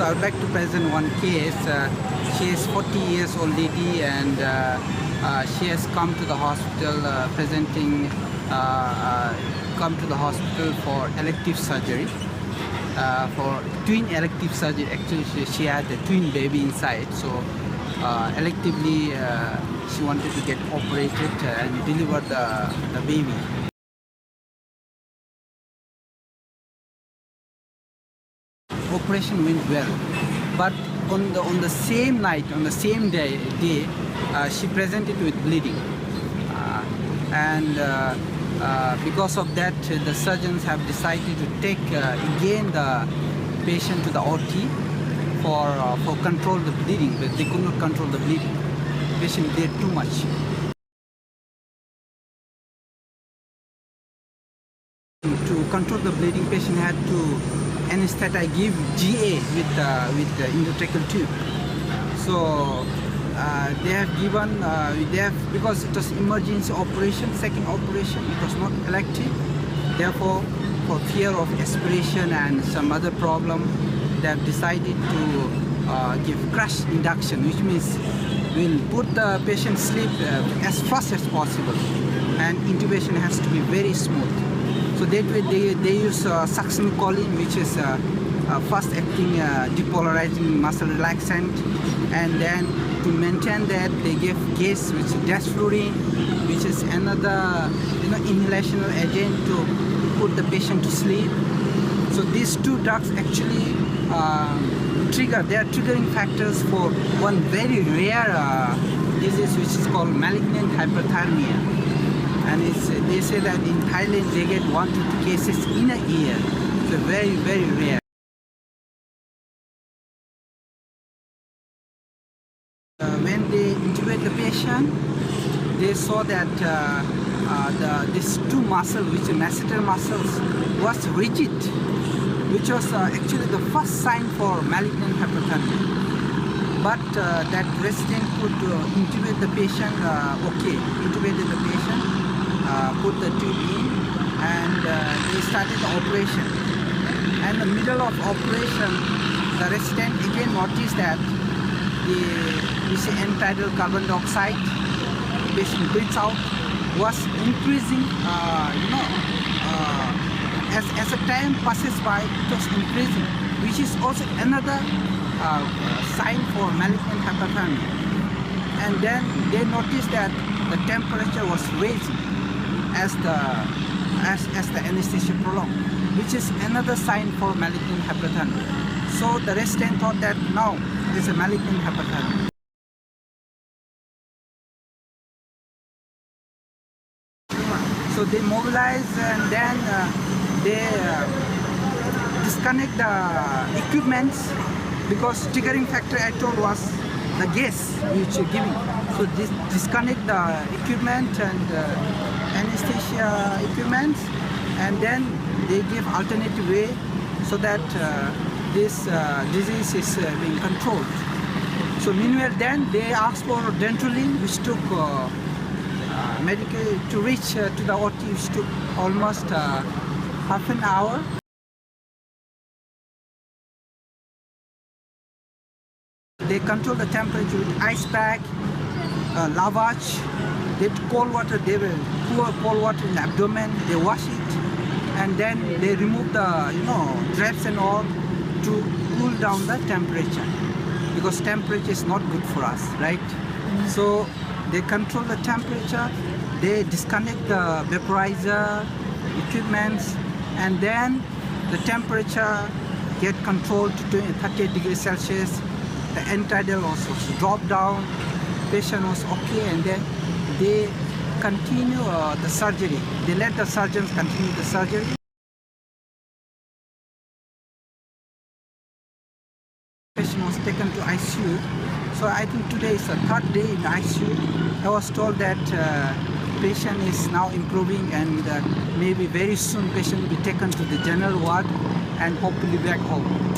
So I would like to present one case. She is 40 years old lady, and she has come to the hospital come to the hospital for elective surgery. For twin elective surgery. Actually, she had a twin baby inside. So electively, she wanted to get operated and deliver the baby. Operation went well, but on the same night, on the same day, she presented with bleeding, and because of that, the surgeons have decided to take again the patient to the OT for control the bleeding, but they could not control the bleeding. The patient bled too much. To control the bleeding, patient had to anesthetize, give GA with the endotracheal tube. So they have given, because it was emergency operation, second operation, it was not elective. Therefore, for fear of aspiration and some other problem, they have decided to give crush induction, which means we'll put the patient sleep as fast as possible, and intubation has to be very smooth. So that way they use suction choline, which is a fast-acting depolarizing muscle relaxant, and then to maintain that they give gas, which is desflurane, which is another inhalational agent to put the patient to sleep. So these two drugs actually they are triggering factors for one very rare disease, which is called malignant hyperthermia. And they say that in Thailand they get 1 to 2 cases in a year. So very, very rare. When they intubate the patient, they saw that these two muscles, which are masseter muscles, was rigid, which was actually the first sign for malignant hyperthermia. But that resident could intubate the patient, intubated the patient, put the tube in, and they started the operation. And in the middle of operation, the resident again noticed that the Untitled carbon dioxide, the patient breathes out, was increasing. As the time passes by, it was increasing, which is also another sign for malignant hyperthermia. And then they noticed that the temperature was raising as the anesthesia prolonged, which is another sign for malignant hyperthermia. So the resident thought that now there's a malignant hyperthermia. So they mobilize, and then they disconnect the equipments, because triggering factor I told was the gas which you're giving. So disconnect the equipment and anesthesia equipment, and then they give alternative way so that this disease is being controlled. So meanwhile, then they asked for dentrolene, which took medical to reach to the OT, which took almost half an hour. They control the temperature with ice pack, lavage. They cold water, they will pour cold water in the abdomen, they wash it, and then they remove the drapes and all to cool down the temperature, because temperature is not good for us, right? So they control the temperature, they disconnect the vaporizer equipments, and then the temperature get controlled to 38 degrees Celsius. The Untitled also dropped down, patient was okay, and then they continue the surgery. They let the surgeons continue the surgery. Patient was taken to ICU. So I think today is the third day in ICU. I was told that patient is now improving, and maybe very soon patient will be taken to the general ward and hopefully back home.